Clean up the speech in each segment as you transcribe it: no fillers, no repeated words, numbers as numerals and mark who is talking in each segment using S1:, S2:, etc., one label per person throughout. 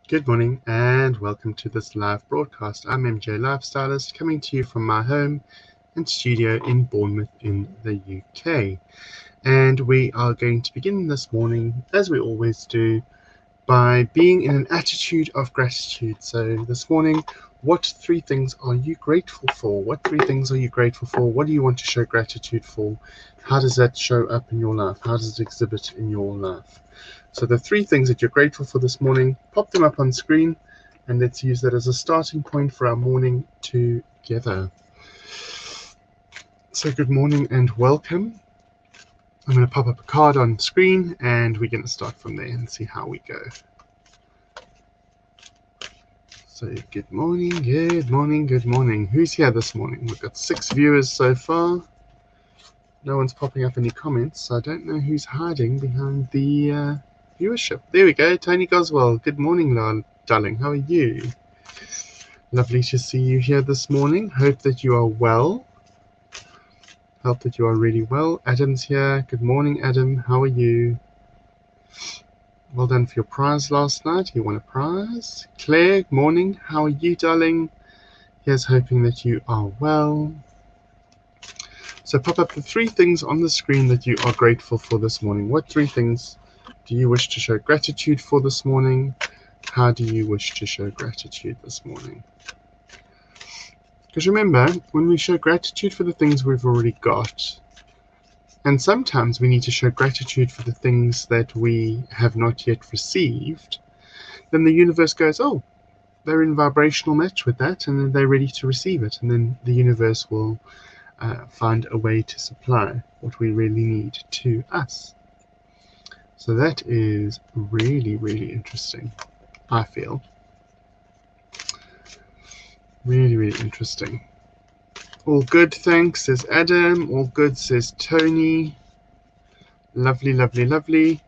S1: Good morning and welcome to this live broadcast. I'm MJ Lifestylist coming to you from my home and studio in Bournemouth in the UK. And we are going to begin this morning, as we always do, by being in an attitude of gratitude. So this morning, what three things are you grateful for? What three things are you grateful for? What do you want to show gratitude for? How does that show up in your life? How does it exhibit in your life? So the three things that you're grateful for this morning, pop them up on screen, and let's use that as a starting point for our morning together. So good morning and welcome. I'm going to pop up a card on screen and we're going to start from there and see how we go. So good morning, good morning, good morning. Who's here this morning? We've got 6 viewers so far. No one's popping up any comments, so I don't know who's hiding behind the viewership. There we go, Tony Goswell. Good morning, darling. How are you? Lovely to see you here this morning. Hope that you are well. Hope that you are really well. Adam's here. Good morning, Adam. How are you? Well done for your prize last night. You won a prize. Claire, good morning. How are you, darling? Here's hoping that you are well. So pop up the 3 things on the screen that you are grateful for this morning. What 3 things do you wish to show gratitude for this morning? How do you wish to show gratitude this morning? Because remember, when we show gratitude for the things we've already got, and sometimes we need to show gratitude for the things that we have not yet received, then the universe goes, oh, they're in vibrational match with that, and then they're ready to receive it. And then the universe will find a way to supply what we really need to us. So that is really, really interesting, I feel. Really, really interesting. All good, thanks, says Adam. All good, says Tony. Lovely, lovely, lovely.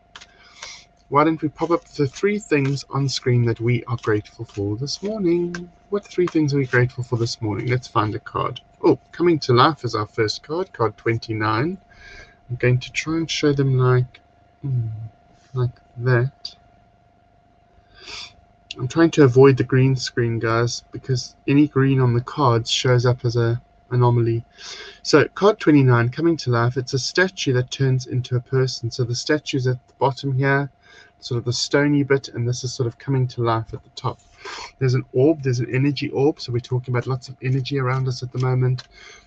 S1: Why don't we pop up the 3 things on screen that we are grateful for this morning? What 3 things are we grateful for this morning? Let's find a card. Oh, coming to life is our first card, card 29. I'm going to try and show them like that. I'm trying to avoid the green screen, guys, because any green on the cards shows up as an anomaly. So card 29, coming to life, it's a statue that turns into a person. So the statue's at the bottom here, sort of the stony bit, and this is sort of coming to life at the top. There's an orb, there's an energy orb, so we're talking about lots of energy around us at the moment,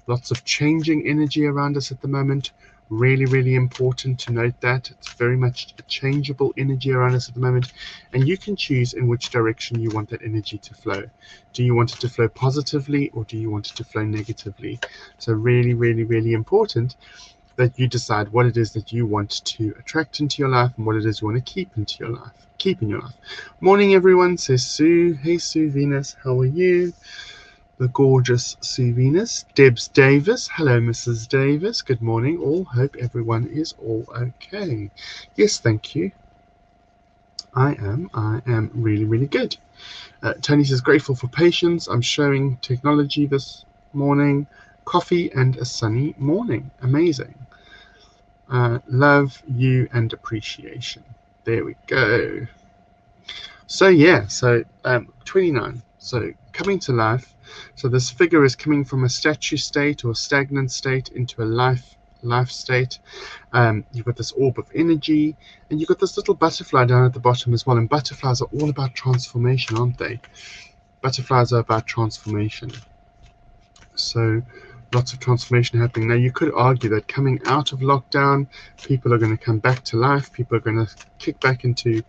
S1: lots of changing energy around us at the moment. Really, really important to note that. It's very much a changeable energy around us at the moment, and you can choose in which direction you want that energy to flow. Do you want it to flow positively or do you want it to flow negatively? So really, really, really important that you decide what it is that you want to attract into your life and what it is you want to keep into your life. Keep in your life. Morning, everyone, says Sue. Hey, Sue Venus, how are you? The gorgeous Sue Venus. Debs Davis. Hello, Mrs. Davis. Good morning, all. Hope everyone is all okay. Yes, thank you. I am really, really good. Tony says, grateful for patience. I'm showing technology this morning. Coffee and a sunny morning. Amazing. Love you and appreciation. There we go. So yeah, so 29. So coming to life. So this figure is coming from a statue state or a stagnant state into a life state. You've got this orb of energy, and you've got this little butterfly down at the bottom as well. And butterflies are all about transformation, aren't they? Butterflies are about transformation. So lots of transformation happening. Now, you could argue that coming out of lockdown, people are going to come back to life. People are going to kick back into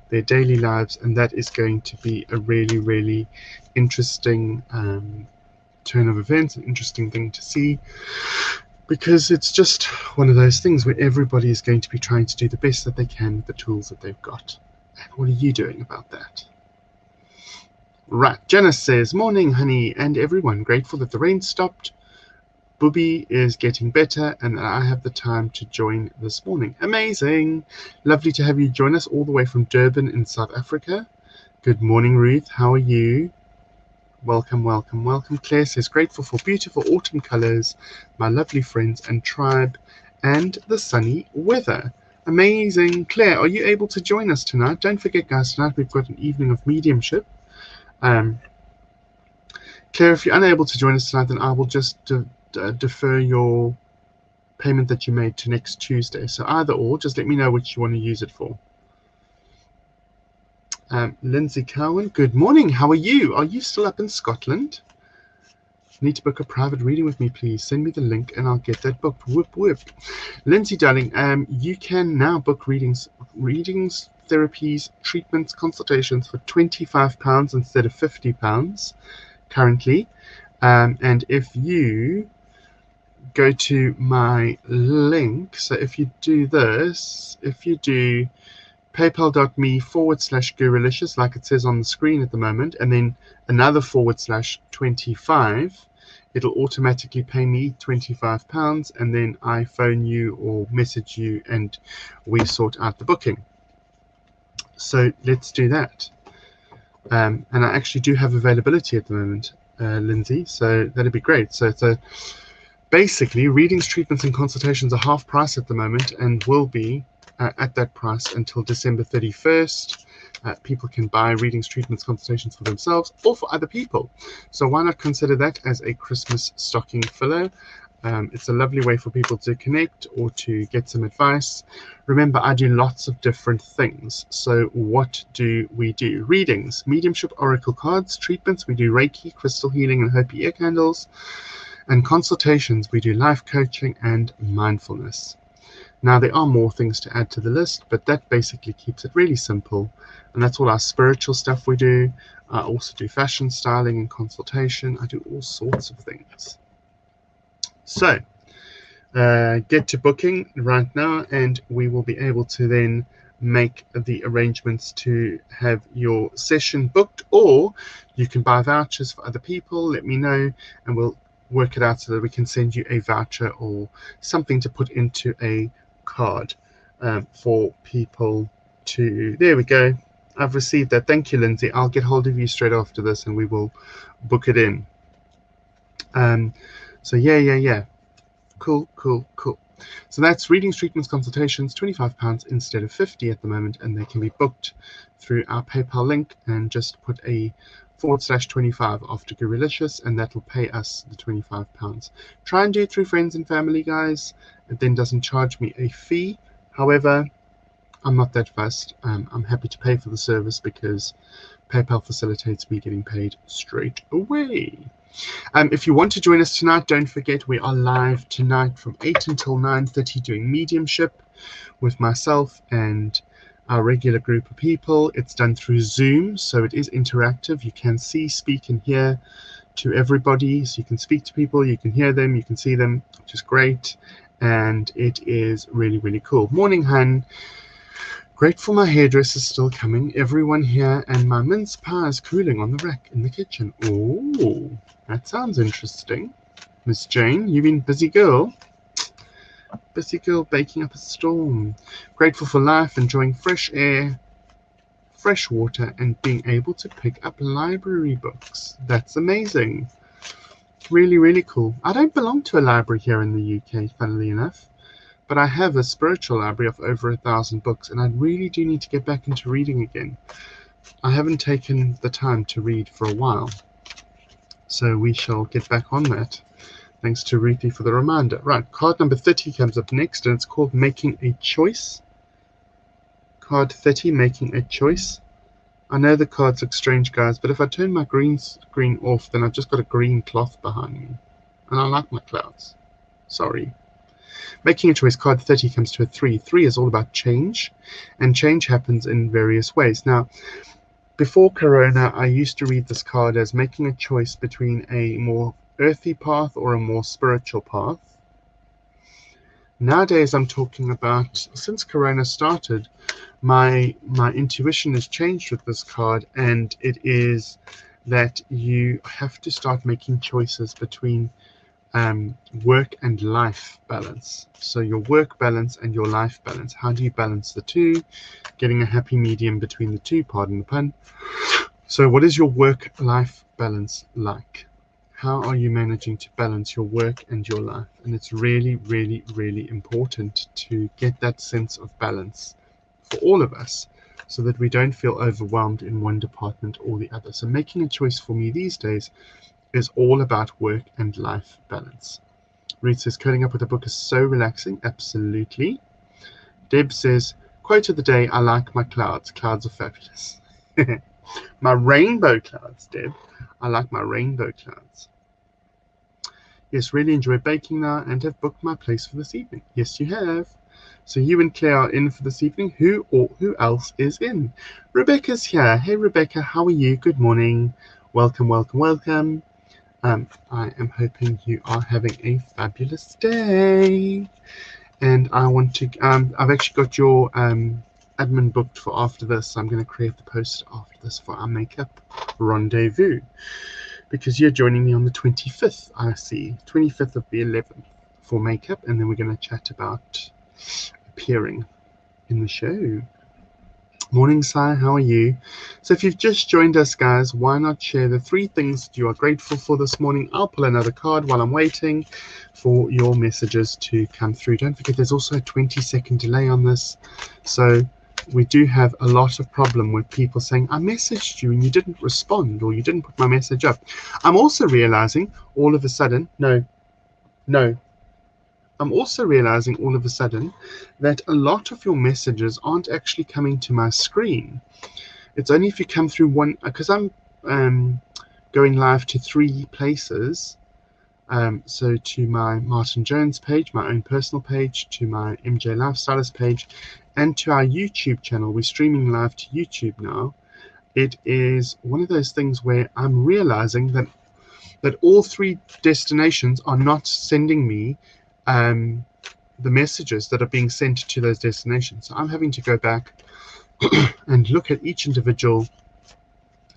S1: their daily lives, and that is going to be a really, really interesting turn of events, an interesting thing to see, because it's just one of those things where everybody is going to be trying to do the best that they can with the tools that they've got. And what are you doing about that? Right, Janice says, morning, honey, and everyone. Grateful that the rain stopped. Booby is getting better, and I have the time to join this morning. Amazing. Lovely to have you join us all the way from Durban in South Africa. Good morning, Ruth. How are you? Welcome, welcome, welcome. Claire says, grateful for beautiful autumn colors, my lovely friends and tribe, and the sunny weather. Amazing. Claire, are you able to join us tonight? Don't forget, guys, tonight we've got an evening of mediumship. Claire, if you're unable to join us tonight, then I will just defer your payment that you made to next Tuesday. So either or, just let me know which you want to use it for. Lindsay Cowan, good morning. How are you? Are you still up in Scotland? Need to book a private reading with me, please. Send me the link and I'll get that booked. Whoop, whoop. Lindsay, darling, you can now book readings, therapies, treatments, consultations for £25 instead of £50 currently. And if you go to my link, so if you do this, if you do paypal.me/Gurulicious, like it says on the screen at the moment, and then another /25, it'll automatically pay me £25, and then I phone you or message you and we sort out the booking. So let's do that. And I actually do have availability at the moment, Lindsay, so that'd be great. So it's basically readings, treatments and consultations are half price at the moment and will be at that price until December 31st. People can buy readings, treatments, consultations for themselves or for other people. So why not consider that as a Christmas stocking filler? It's a lovely way for people to connect or to get some advice. Remember, I do lots of different things. So what do we do? Readings, mediumship, oracle cards, treatments. We do Reiki, crystal healing and Hopi ear candles. And consultations, we do life coaching and mindfulness. Now, there are more things to add to the list, but that basically keeps it really simple. And that's all our spiritual stuff we do. I also do fashion styling and consultation. I do all sorts of things. So get to booking right now, and we will be able to then make the arrangements to have your session booked, or you can buy vouchers for other people. Let me know, and we'll work it out so that we can send you a voucher or something to put into a card for people to. There we go. I've received that. Thank you, Lindsay. I'll get hold of you straight after this and we will book it in. So yeah. Cool. So that's readings, treatments, consultations, £25 instead of £50 at the moment, and they can be booked through our PayPal link, and just put a /25 after Gurulicious, and that'll pay us the £25. Try and do it through friends and family, guys. It then doesn't charge me a fee. However, I'm not that fussed. I'm happy to pay for the service because PayPal facilitates me getting paid straight away. If you want to join us tonight, don't forget we are live tonight from 8 until 9:30 doing mediumship with myself and our regular group of people. It's done through Zoom, so it is interactive. You can see, speak and hear to everybody. So you can speak to people, you can hear them, you can see them, which is great. And it is really, really cool. Morning, Han. Grateful my hairdresser's still coming. Everyone here, and my mince pie is cooling on the rack in the kitchen. Oh, that sounds interesting. Miss Jane, you been busy girl? Busy girl baking up a storm. Grateful for life, enjoying fresh air, fresh water, and being able to pick up library books. That's amazing. Really, really cool. I don't belong to a library here in the UK, funnily enough. But I have a spiritual library of over 1,000 books, and I really do need to get back into reading again. I haven't taken the time to read for a while, so we shall get back on that. Thanks to Ruthie for the reminder. Right, card number 30 comes up next, and it's called Making a Choice. Card 30, Making a Choice. I know the cards look strange, guys, but if I turn my green screen off, then I've just got a green cloth behind me. And I like my clouds. Sorry. Making a choice, card 30 comes to a 3. 3 is all about change, and change happens in various ways. Now, before Corona, I used to read this card as making a choice between a more earthy path or a more spiritual path. Nowadays, I'm talking about, since Corona started, my intuition has changed with this card, and it is that you have to start making choices between work and life balance. So your work balance and your life balance. How do you balance the two? Getting a happy medium between the two, pardon the pun. So what is your work-life balance like? How are you managing to balance your work and your life? And it's really, really, really important to get that sense of balance for all of us so that we don't feel overwhelmed in one department or the other. So making a choice for me these days is all about work and life balance. Ruth says, curling up with a book is so relaxing. Absolutely. Deb says, quote of the day, I like my clouds. Clouds are fabulous. My rainbow clouds, Deb. I like my rainbow clouds. Yes, really enjoy baking now and have booked my place for this evening. Yes, you have. So you and Claire are in for this evening. Who else is in? Rebecca's here. Hey, Rebecca, how are you? Good morning. Welcome, welcome, welcome. I am hoping you are having a fabulous day. And I want to, I've actually got your admin booked for after this. So I'm going to create the post after this for our makeup rendezvous. Because you're joining me on the 25th, I see. 25th of the 11th for makeup. And then we're going to chat about appearing in the show. Morning, Sai, how are you? So if you've just joined us, guys, why not share the 3 things that you are grateful for this morning? I'll pull another card while I'm waiting for your messages to come through. Don't forget, there's also a 20-second delay on this. So we do have a lot of problem with people saying, I messaged you and you didn't respond, or you didn't put my message up. I'm also realizing all of a sudden, I'm also realizing all of a sudden that a lot of your messages aren't actually coming to my screen. It's only if you come through one, because I'm going live to 3 places. So to my Martin Jones page, my own personal page, to my MJ Lifestylist page, and to our YouTube channel. We're streaming live to YouTube now. It is one of those things where I'm realizing that all 3 destinations are not sending me the messages that are being sent to those destinations. So I'm having to go back and look at each individual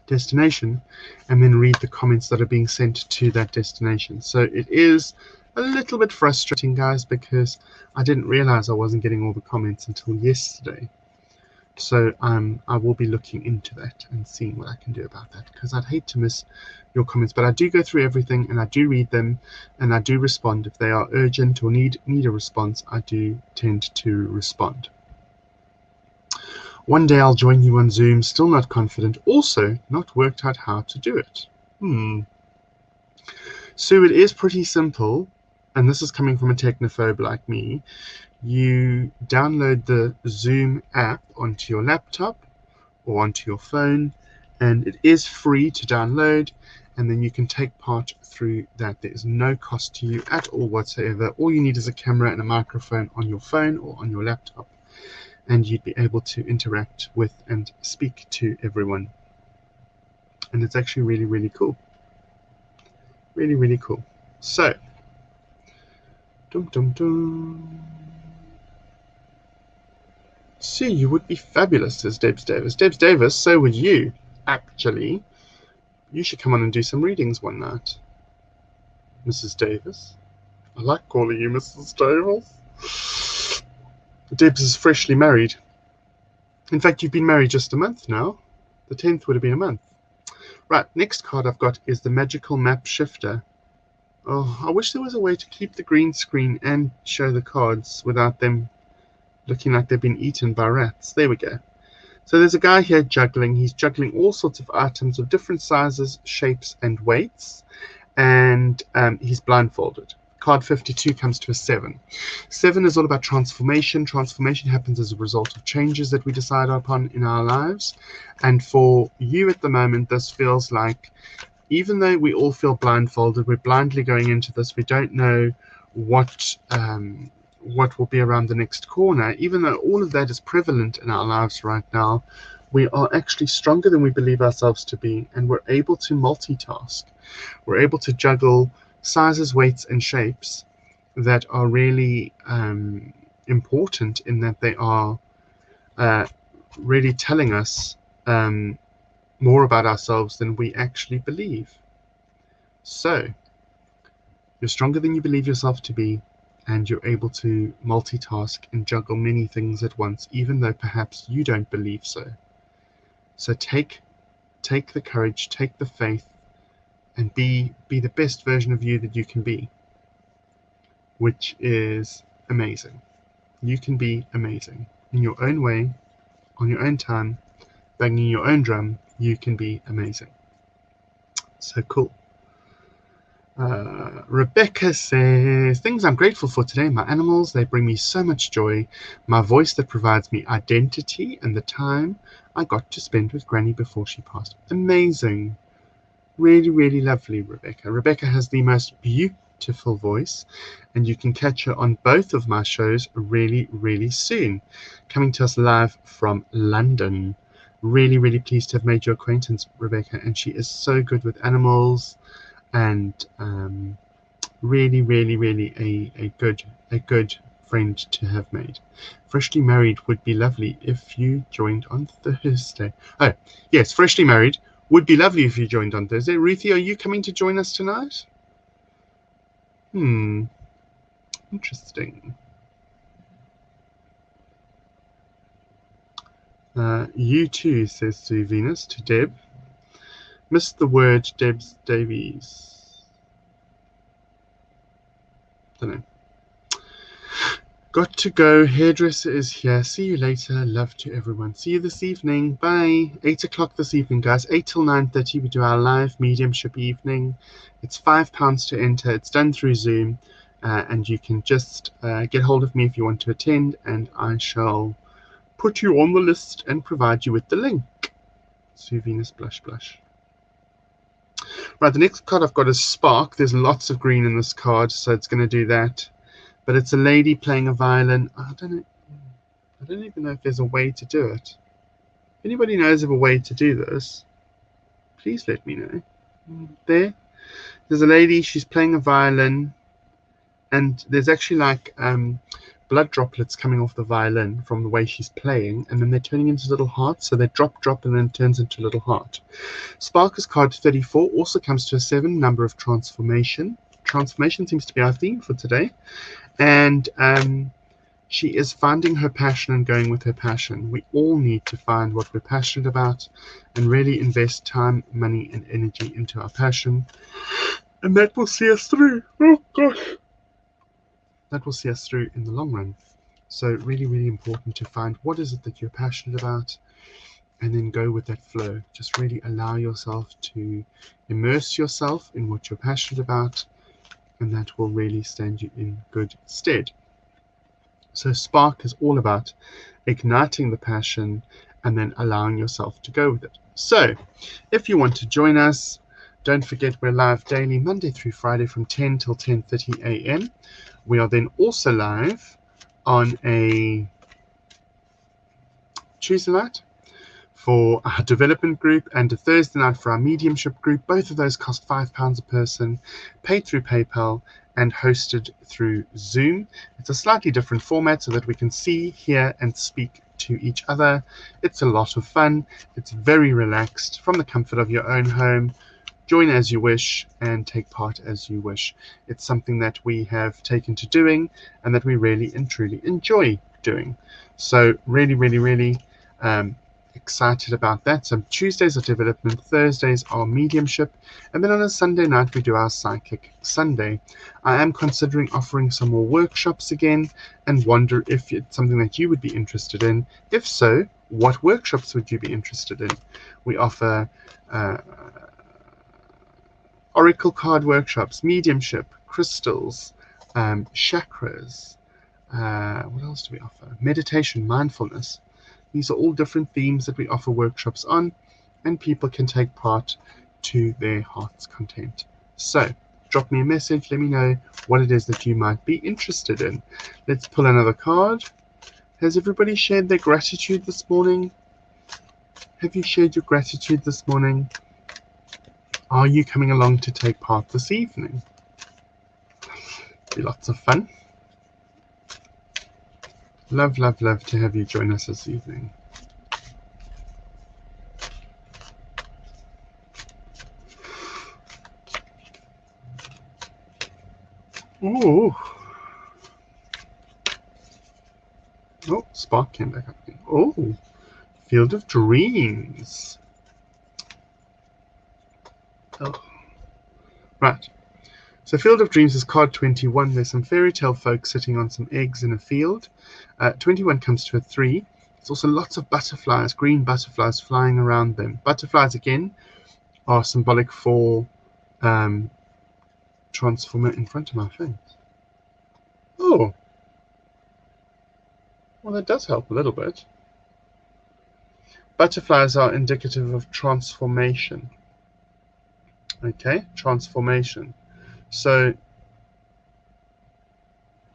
S1: destination and then read the comments that are being sent to that destination. So it is a little bit frustrating, guys, because I didn't realize I wasn't getting all the comments until yesterday. So I will be looking into that and seeing what I can do about that, because I'd hate to miss your comments. But I do go through everything and I do read them and I do respond. If they are urgent or need a response, I do tend to respond. One day I'll join you on Zoom, still not confident, also not worked out how to do it. So it is pretty simple, and this is coming from a technophobe like me. You download the Zoom app onto your laptop or onto your phone, and it is free to download, and then you can take part through that. There is no cost to you at all whatsoever. All you need is a camera and a microphone on your phone or on your laptop, and you'd be able to interact with and speak to everyone. And it's actually really, really cool. Really, really cool. So, See, you would be fabulous, says Debs Davis. Debs Davis, so would you. Actually, you should come on and do some readings one night. Mrs. Davis. I like calling you Mrs. Davis. Debs is freshly married. In fact, you've been married just a month now. The 10th would have been a month. Right, next card I've got is the Magical Map Shifter. Oh, I wish there was a way to keep the green screen and show the cards without them looking like they've been eaten by rats. There we go. So there's a guy here juggling. He's juggling all sorts of items of different sizes, shapes, and weights. And he's blindfolded. Card 52 comes to a 7. 7 is all about transformation. Transformation happens as a result of changes that we decide upon in our lives. And for you at the moment, this feels like, even though we all feel blindfolded, we're blindly going into this. We don't know what will be around the next corner. Even though all of that is prevalent in our lives right now, we are actually stronger than we believe ourselves to be, and we're able to multitask. We're able to juggle sizes, weights, and shapes that are really important, in that they are really telling us more about ourselves than we actually believe. So you're stronger than you believe yourself to be, and you're able to multitask and juggle many things at once, even though perhaps you don't believe so. So take the courage, take the faith, and be the best version of you that you can be, which is amazing. You can be amazing in your own way, on your own time, banging your own drum. You can be amazing. So cool. Rebecca says, things I'm grateful for today: my animals, they bring me so much joy, my voice that provides me identity, and the time I got to spend with Granny before she passed. Amazing. Really, really lovely, Rebecca. Rebecca has the most beautiful voice, and you can catch her on both of my shows really, really soon. Coming to us live from London. Really, really pleased to have made your acquaintance, Rebecca, and she is so good with animals, and really, really, really a good friend to have made. Freshly married would be lovely if you joined on Thursday. Oh, yes, freshly married would be lovely if you joined on Thursday. Ruthie, are you coming to join us tonight? Interesting. You too, says Sue Venus to Deb. Missed the word Deb's Davies. Don't know. Got to go. Hairdresser is here. See you later. Love to everyone. See you this evening. Bye. 8 o'clock this evening, guys. 8 till 9:30 we do our live mediumship evening. It's £5 to enter. It's done through Zoom. And you can just get hold of me if you want to attend, and I shall put you on the list and provide you with the link. Sue Venus blush blush. Right, the next card I've got is Spark. There's lots of green in this card, so it's going to do that. But it's a lady playing a violin. I don't even know if there's a way to do it. If anybody knows of a way to do this, please let me know. There's a lady, she's playing a violin, and there's actually like blood droplets coming off the violin from the way she's playing, and then they're turning into little hearts. So they drop, and then it turns into a little heart. Spark is card 34, also comes to a 7, number of transformation. Transformation seems to be our theme for today. And she is finding her passion and going with her passion. We all need to find what we're passionate about and really invest time, money, and energy into our passion. And that will see us through. Oh, gosh. That will see us through in the long run. So really, really important to find what is it that you're passionate about, and then go with that flow. Just really allow yourself to immerse yourself in what you're passionate about, and that will really stand you in good stead. So Spark is all about igniting the passion and then allowing yourself to go with it. So if you want to join us, don't forget we're live daily, Monday through Friday from 10 till 10:30 a.m. We are then also live on a Tuesday night for our development group and a Thursday night for our mediumship group. Both of those cost £5 a person, paid through PayPal and hosted through Zoom. It's a slightly different format so that we can see, hear and speak to each other. It's a lot of fun. It's very relaxed from the comfort of your own home. Join as you wish and take part as you wish. It's something that we have taken to doing and that we really and truly enjoy doing. So really, really, really excited about that. So Tuesdays are development, Thursdays are mediumship, and then on a Sunday night we do our Psychic Sunday. I am considering offering some more workshops again and wonder if it's something that you would be interested in. If so, what workshops would you be interested in? We offer oracle card workshops, mediumship, crystals, chakras. What else do we offer? Meditation, mindfulness. These are all different themes that we offer workshops on, and people can take part to their heart's content. So drop me a message, let me know what it is that you might be interested in. Let's pull another card. Has everybody shared their gratitude this morning? Have you shared your gratitude this morning? Are you coming along to take part this evening? Be lots of fun. Love, love, love to have you join us this evening. Oh, Spark came back up again. Oh, Field of Dreams. Oh, Right. So Field of Dreams is card 21. There's some fairy tale folk sitting on some eggs in a field. 21 comes to a 3. There's also lots of butterflies, green butterflies flying around them. Butterflies, again, are symbolic for transformer in front of my face. Oh, well, that does help a little bit. Butterflies are indicative of transformation. Okay, transformation. So,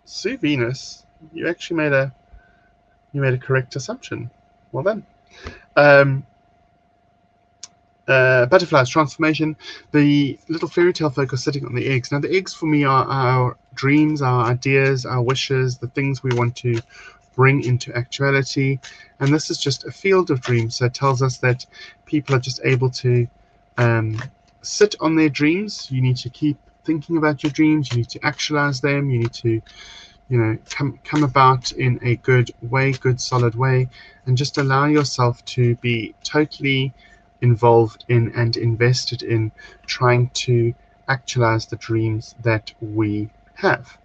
S1: Sue Venus, you actually made a correct assumption. Well done. Butterflies, transformation. The little fairy tale folk are sitting on the eggs. Now, the eggs for me are our dreams, our ideas, our wishes, the things we want to bring into actuality. And this is just a field of dreams. So it tells us that people are just able to sit on their dreams. You need to keep thinking about your dreams. You need to actualize them. You need to, come about in a good way, good solid way, and just allow yourself to be totally involved in and invested in trying to actualize the dreams that we have.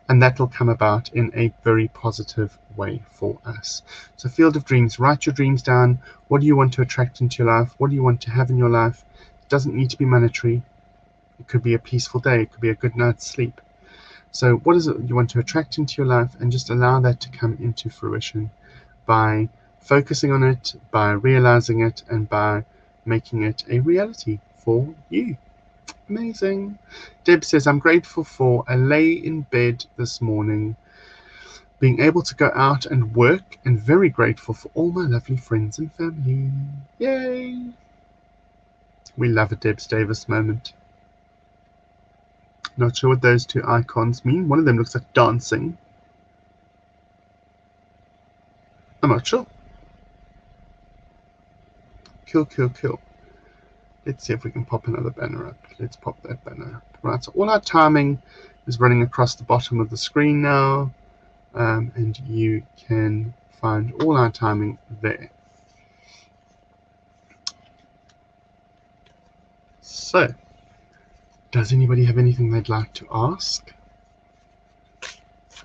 S1: And that will come about in a very positive way for us. So Field of Dreams, write your dreams down. What do you want to attract into your life? What do you want to have in your life? It doesn't need to be monetary. It could be a peaceful day. It could be a good night's sleep. So what is it you want to attract into your life, and just allow that to come into fruition by focusing on it, by realizing it, and by making it a reality for you. Amazing. Deb says, I'm grateful for a lay in bed this morning, being able to go out and work, and very grateful for all my lovely friends and family. Yay! We love a Debs Davis moment. Not sure what those two icons mean. One of them looks like dancing. I'm not sure. Kill, kill, kill. Let's see if we can pop another banner up. Let's pop that banner up. Right, so all our timing is running across the bottom of the screen now. And you can find all our timing there. So, does anybody have anything they'd like to ask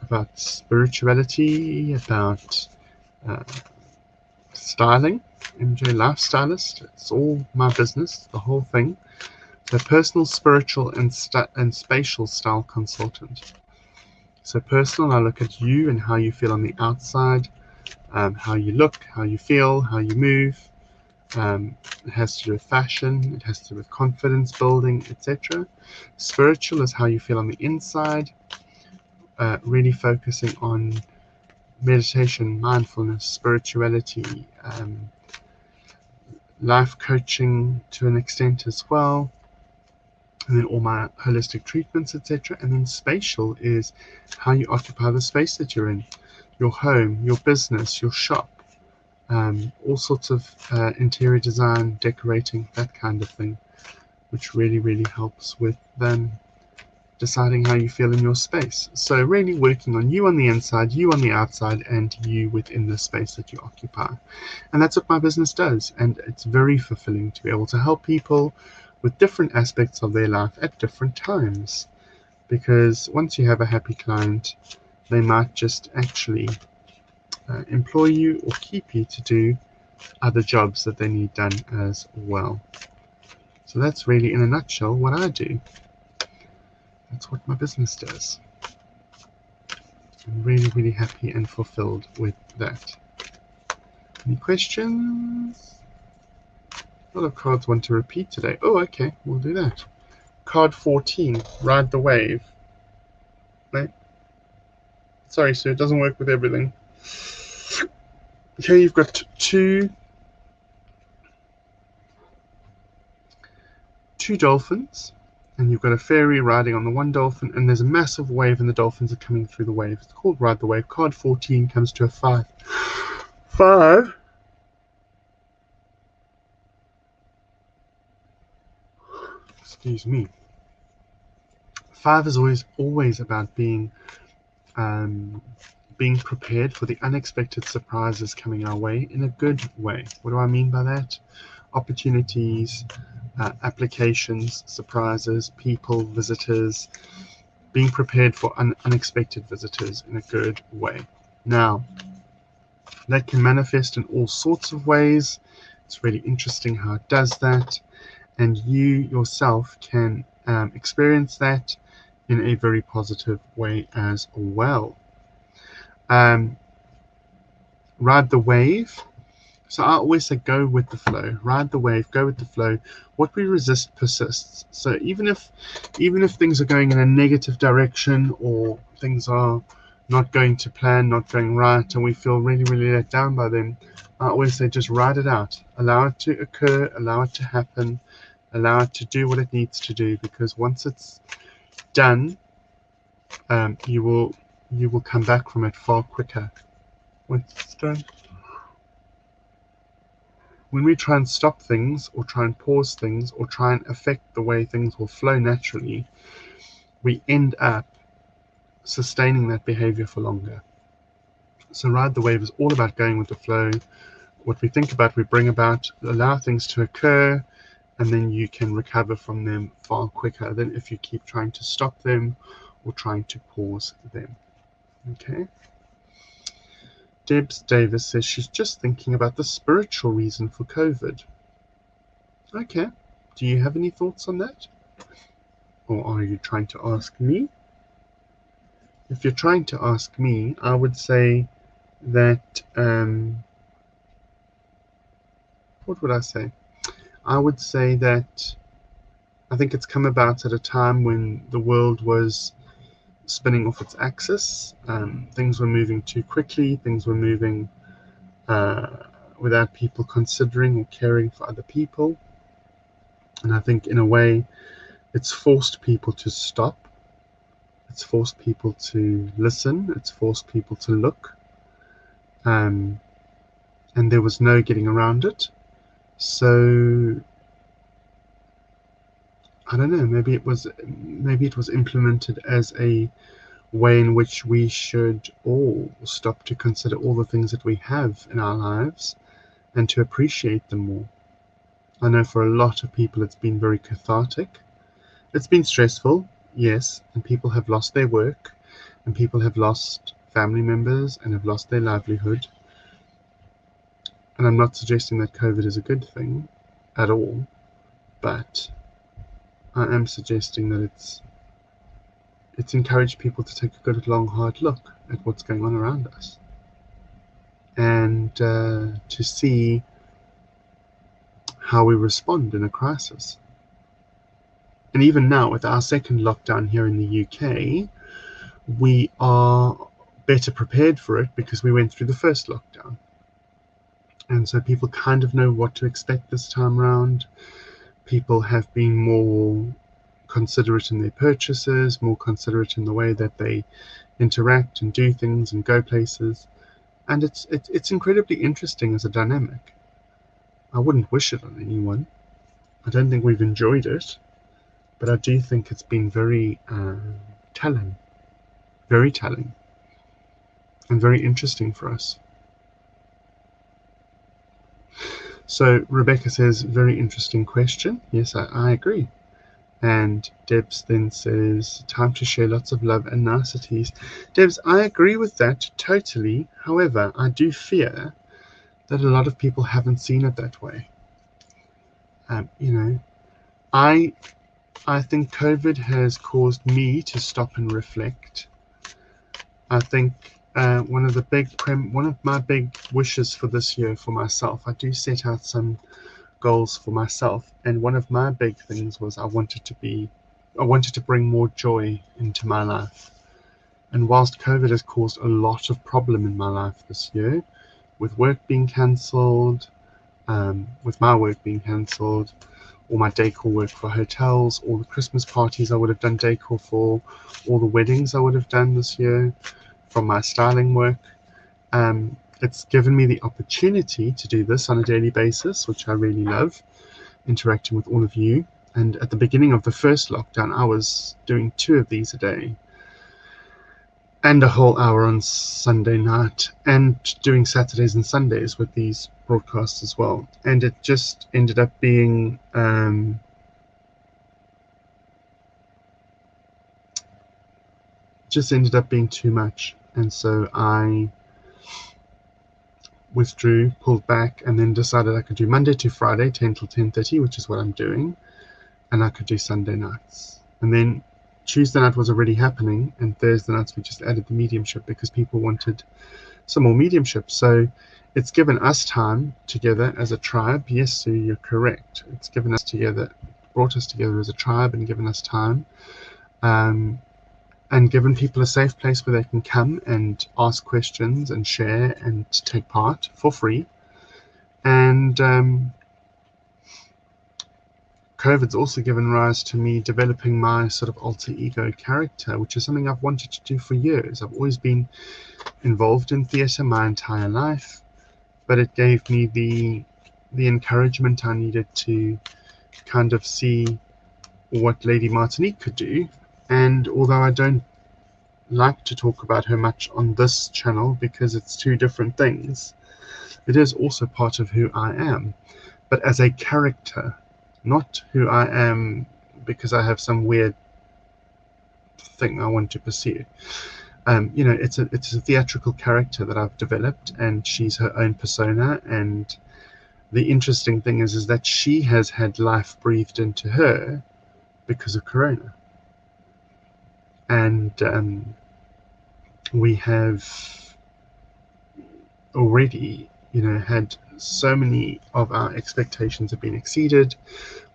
S1: about spirituality, about styling? MJ Lifestylist, it's all my business, the whole thing. So personal, spiritual, and spatial style consultant. So personal, I look at you and how you feel on the outside, how you look, how you feel, how you move. It has to do with fashion, it has to do with confidence building, etc. Spiritual is how you feel on the inside, really focusing on meditation, mindfulness, spirituality, life coaching to an extent as well, and then all my holistic treatments, etc. And then spatial is how you occupy the space that you're in, your home, your business, your shop, all sorts of interior design, decorating, that kind of thing, which really, really helps with deciding how you feel in your space. So really working on you on the inside, you on the outside, and you within the space that you occupy. And that's what my business does. And it's very fulfilling to be able to help people with different aspects of their life at different times. Because once you have a happy client, they might just actually employ you or keep you to do other jobs that they need done as well. So that's really, in a nutshell, what I do. That's what my business does. I'm really, really happy and fulfilled with that. Any questions? A lot of cards want to repeat today. Oh, okay, we'll do that. Card 14, Ride the Wave. Right? Sorry, sir, it doesn't work with everything. Okay, you've got two dolphins, and you've got a fairy riding on the one dolphin, and there's a massive wave and the dolphins are coming through the wave. It's called Ride the Wave. Card 14 comes to a 5. 5? Excuse me. 5 is always about being prepared for the unexpected surprises coming our way in a good way. What do I mean by that? Opportunities, applications, surprises, people, visitors, being prepared for unexpected visitors in a good way. Now, that can manifest in all sorts of ways. It's really interesting how it does that, and you yourself can experience that in a very positive way as well. Ride the wave. So I always say go with the flow, ride the wave, go with the flow. What we resist persists. So even if things are going in a negative direction, or things are not going to plan, not going right, and we feel really, really let down by them, I always say just ride it out. Allow it to occur, allow it to happen, allow it to do what it needs to do, because once it's done, you will come back from it far quicker. Once it's done. When we try and stop things, or try and pause things, or try and affect the way things will flow naturally, we end up sustaining that behavior for longer. So ride the wave is all about going with the flow. What we think about, we bring about, allow things to occur, and then you can recover from them far quicker than if you keep trying to stop them or trying to pause them. Okay. Debs Davis says she's just thinking about the spiritual reason for COVID. Okay. Do you have any thoughts on that? Or are you trying to ask me? If you're trying to ask me, I would say that, what would I say? I would say that I think it's come about at a time when the world was spinning off its axis. Things were moving too quickly. Things were moving without people considering or caring for other people. And I think in a way it's forced people to stop. It's forced people to listen. It's forced people to look. And there was no getting around it. So I don't know, maybe it was implemented as a way in which we should all stop to consider all the things that we have in our lives and to appreciate them more. I know for a lot of people it's been very cathartic. It's been stressful, yes, and people have lost their work, and people have lost family members and have lost their livelihood. And I'm not suggesting that COVID is a good thing at all, but I am suggesting that it's encouraged people to take a good, long, hard look at what's going on around us, and to see how we respond in a crisis. And even now, with our second lockdown here in the UK, we are better prepared for it because we went through the first lockdown. And so people kind of know what to expect this time around. People have been more considerate in their purchases, more considerate in the way that they interact and do things and go places. And it's incredibly interesting as a dynamic. I wouldn't wish it on anyone. I don't think we've enjoyed it, but I do think it's been very telling, and very interesting for us. So Rebecca says, very interesting question. Yes, I agree. And Debs then says, time to share lots of love and niceties. Debs, I agree with that totally. However, I do fear that a lot of people haven't seen it that way. I think COVID has caused me to stop and reflect. I think one of my big wishes for this year for myself, I do set out some goals for myself, and one of my big things was I wanted to bring more joy into my life. And whilst COVID has caused a lot of problem in my life this year, with work being cancelled, with my work being cancelled, all my decor work for hotels, all the Christmas parties I would have done decor for, all the weddings I would have done this year, from my styling work, it's given me the opportunity to do this on a daily basis, which I really love, interacting with all of you. And at the beginning of the first lockdown, I was doing 2 of these a day, and a whole hour on Sunday night, and doing Saturdays and Sundays with these broadcasts as well. And it just ended up being just ended up being too much. And so I withdrew, pulled back, and then decided I could do Monday to Friday, 10 till 10:30, which is what I'm doing, and I could do Sunday nights. And then Tuesday night was already happening, and Thursday nights we just added the mediumship because people wanted some more mediumship. So it's given us time together as a tribe. Yes, Sue, you're correct. It's given us together, brought us together as a tribe and given us time. And given people a safe place where they can come and ask questions and share and take part for free. And COVID's also given rise to me developing my sort of alter ego character, which is something I've wanted to do for years. I've always been involved in theatre my entire life, but it gave me the encouragement I needed to kind of see what Lady Martinique could do. And although I don't like to talk about her much on this channel because it's two different things, it is also part of who I am, but as a character, not who I am because I have some weird thing I want to pursue. It's a theatrical character that I've developed, and she's her own persona. And the interesting thing is that she has had life breathed into her because of Corona. And we have already, had so many of our expectations have been exceeded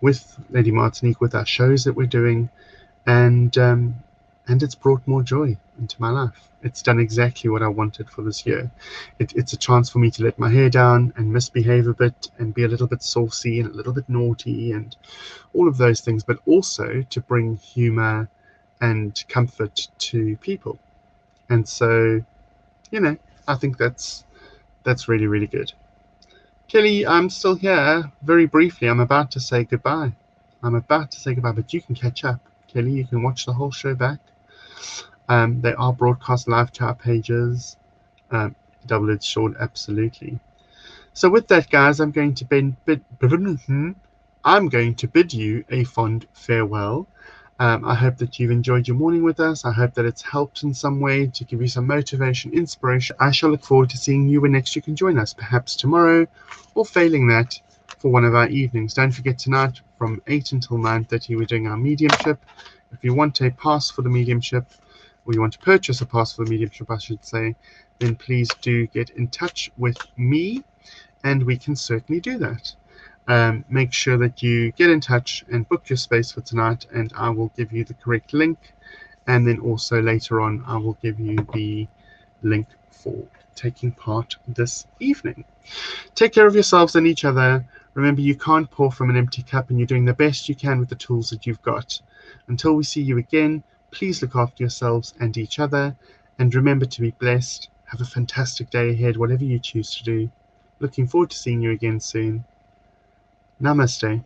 S1: with Lady Martinique, with our shows that we're doing, and it's brought more joy into my life. It's done exactly what I wanted for this year. It's a chance for me to let my hair down and misbehave a bit and be a little bit saucy and a little bit naughty and all of those things, but also to bring humor and comfort to people. And so, I think that's really, really good. Kelly, I'm still here. Very briefly, I'm about to say goodbye. But you can catch up. Kelly, you can watch the whole show back. They are broadcast live to our pages. Double-edged sword, absolutely. So with that, guys, I'm going to bid you a fond farewell. I hope that you've enjoyed your morning with us. I hope that it's helped in some way to give you some motivation, inspiration. I shall look forward to seeing you when next you can join us, perhaps tomorrow, or failing that, for one of our evenings. Don't forget, tonight from 8 until 9:30 we're doing our mediumship. If you want a pass for the mediumship, or you want to purchase a pass for the mediumship, I should say, then please do get in touch with me, and we can certainly do that. Make sure that you get in touch and book your space for tonight, and I will give you the correct link. And then also later on, I will give you the link for taking part this evening. Take care of yourselves and each other. Remember, you can't pour from an empty cup, and you're doing the best you can with the tools that you've got. Until we see you again, please look after yourselves and each other, and remember to be blessed. Have a fantastic day ahead, whatever you choose to do. Looking forward to seeing you again soon. Namaste.